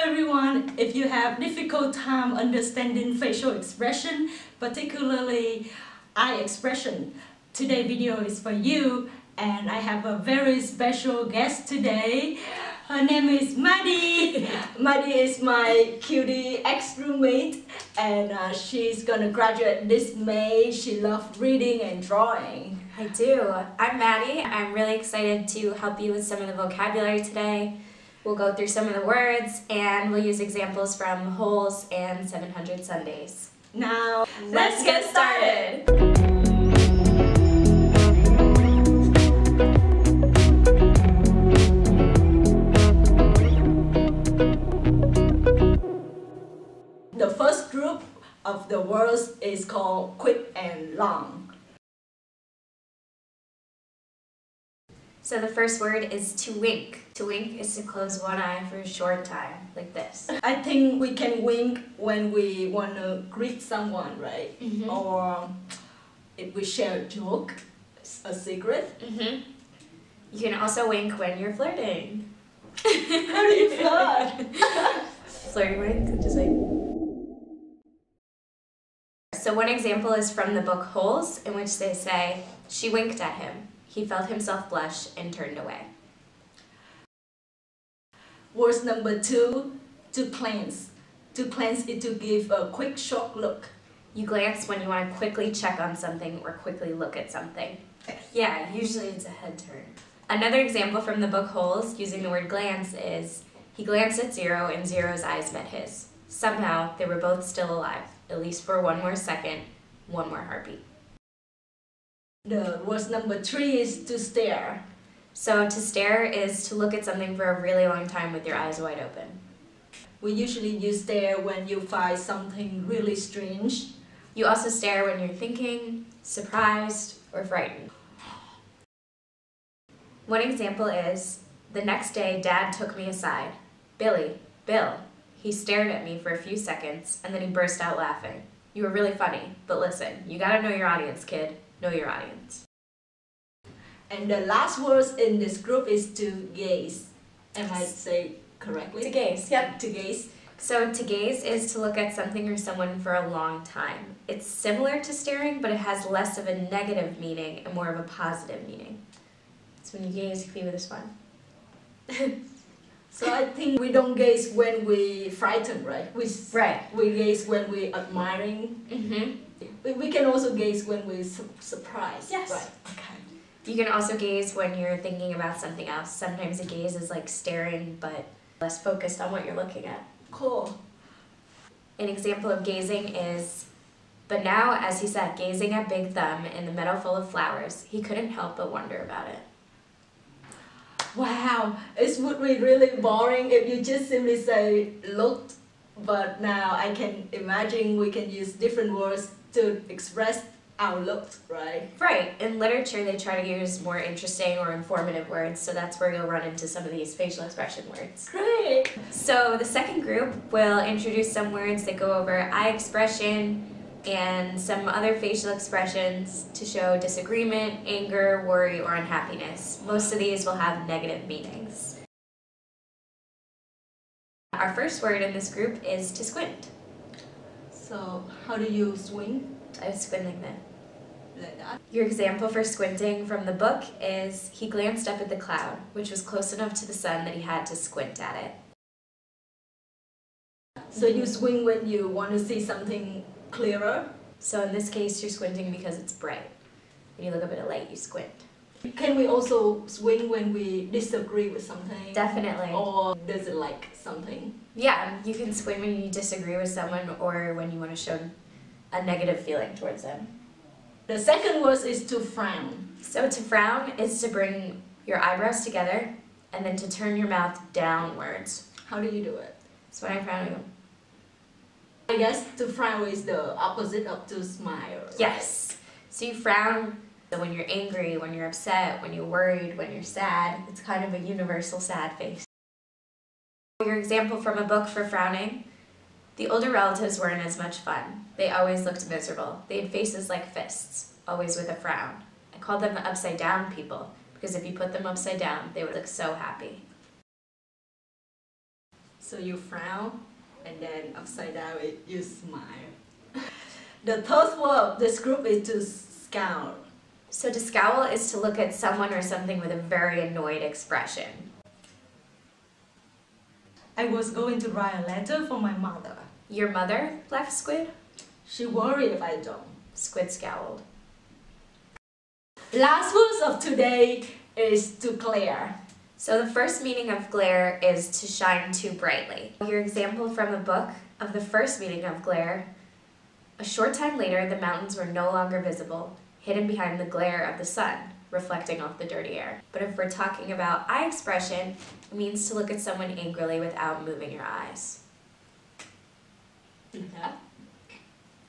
everyone. If you have difficult time understanding facial expression, particularly eye expression, today's video is for you. And I have a very special guest today. Her name is Mady. Mady is my cutie ex-roommate, and she's gonna graduate this May. She loves reading and drawing. I do. I'm Mady. I'm really excited to help you with some of the vocabulary today. We'll go through some of the words and we'll use examples from Wholes and 700 Sundays. Now, let's get started! The first group of the words is called quick and long. So the first word is to wink. To wink is to close one eye for a short time, like this. I think we can wink when we want to greet someone, right? Mm-hmm. Or if we share a joke, a secret. Mm-hmm. You can also wink when you're flirting. How do you flirt? Flirty wink, just like... So one example is from the book Wholes, in which they say, "She winked at him. He felt himself blush and turned away." Word number 2, to glance. To glance is to give a quick, short look. You glance when you want to quickly check on something or quickly look at something. Yeah, usually it's a head turn. Another example from the book Wholes, using the word glance, is, "He glanced at Zero and Zero's eyes met his. Somehow, they were both still alive, at least for one more second, one more heartbeat." The word number 3 is to stare. So to stare is to look at something for a really long time with your eyes wide open. We usually use stare when you find something really strange. You also stare when you're thinking, surprised, or frightened. One example is, "The next day, Dad took me aside. Billy, Bill." He stared at me for a few seconds, and then he burst out laughing. "You were really funny, but listen, you gotta know your audience, kid. Know your audience." And the last word in this group is to gaze. Am I say correctly? To gaze, yep. To gaze. So to gaze is to look at something or someone for a long time. It's similar to staring, but it has less of a negative meaning and more of a positive meaning. So when you gaze, you can be with this one. So I think we don't gaze when we frightened, right? We gaze when we admiring. Mm-hmm. We can also gaze when we're surprised. Yes. Right. Okay. You can also gaze when you're thinking about something else. Sometimes a gaze is like staring, but less focused on what you're looking at. Cool. An example of gazing is, "But now, as he sat gazing at Big Thumb in the meadow full of flowers, he couldn't help but wonder about it." Wow, it would be really boring if you just simply say looked, but now I can imagine we can use different words to express our looked, right? Right. In literature, they try to use more interesting or informative words, so that's where you'll run into some of these facial expression words. Great! So the second group will introduce some words that go over eye expression and some other facial expressions to show disagreement, anger, worry, or unhappiness. Most of these will have negative meanings. Our first word in this group is to squint. So how do you swing? I would squint like that. Like that? Your example for squinting from the book is, "He glanced up at the cloud, which was close enough to the sun that he had to squint at it." So you swing when you want to see something clearer? So in this case, you're squinting because it's bright. When you look up at a light, you squint. Can we also swing when we disagree with something? Definitely. Or doesn't like something? Yeah, you can squint when you disagree with someone or when you want to show a negative feeling towards them. The second word is to frown. So to frown is to bring your eyebrows together and then to turn your mouth downwards. How do you do it? So when I frown, I go... I guess to frown is the opposite of to smile. Right? Yes. So you frown when you're angry, when you're upset, when you're worried, when you're sad. It's kind of a universal sad face. Your example from a book for frowning: "The older relatives weren't as much fun. They always looked miserable. They had faces like fists, always with a frown. I called them the upside down people, because if you put them upside down, they would look so happy." So you frown, and then upside down you smile. The third word of this group is to scowl. So to scowl is to look at someone or something with a very annoyed expression. I was going to write a letter for my mother. Your mother left Squid? She worried if I don't. Squid scowled. Last words of today is to glare. So the first meaning of glare is to shine too brightly. Your example from the book of the first meaning of glare: a short time later, the mountains were no longer visible, hidden behind the glare of the sun, reflecting off the dirty air. But if we're talking about eye expression, it means to look at someone angrily without moving your eyes. Yeah.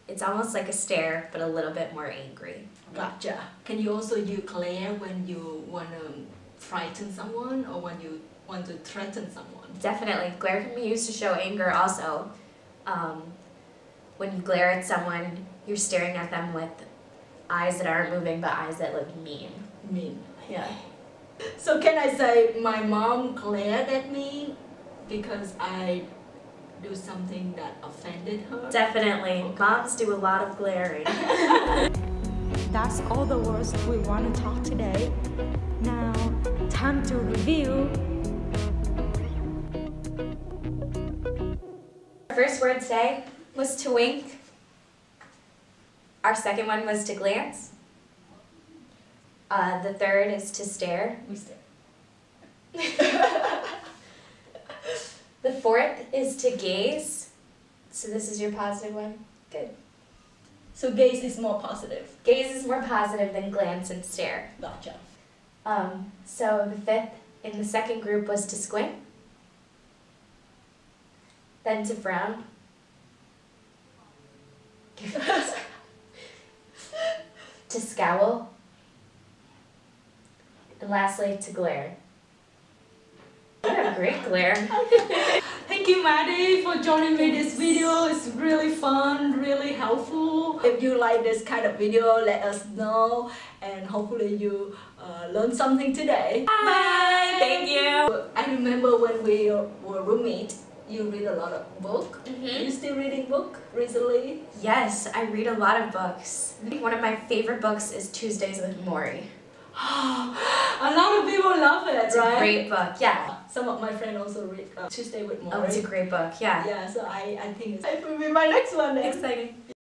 It's almost like a stare, but a little bit more angry. Gotcha. Can you also use glare when you want to frighten someone or when you want to threaten someone? Definitely. Glare can be used to show anger also. When you glare at someone, you're staring at them with eyes that aren't moving, but eyes that look mean. Mean. Yeah. So can I say my mom glared at me because I do something that offended her? Definitely. Okay. Moms do a lot of glaring. That's all the words we want to talk today. Now, time to review. Our first word today was to wink. Our second one was to glance. The third is to stare. We stare. The fourth is to gaze. So this is your positive one. Good. So gaze is more positive. Gaze is more positive than glance and stare. Gotcha. So the fifth in the second group was to squint. Then to frown. To scowl. And lastly, to glare. What a great glare. Thank you, Mady, for joining me this video. It's really fun, really helpful. If you like this kind of video, let us know, and hopefully you learned something today. Bye. Thank you. I remember when we were roommates, you read a lot of book. Mm-hmm. Are you still reading book recently? Yes, I read a lot of books. One of my favorite books is Tuesdays with Morrie. A lot of people love it, It's right? a great book, yeah. Some of my friends also read Tuesday with Morrie. Oh, it's a great book, yeah. Yeah, so I think it will be my next one then. Exciting.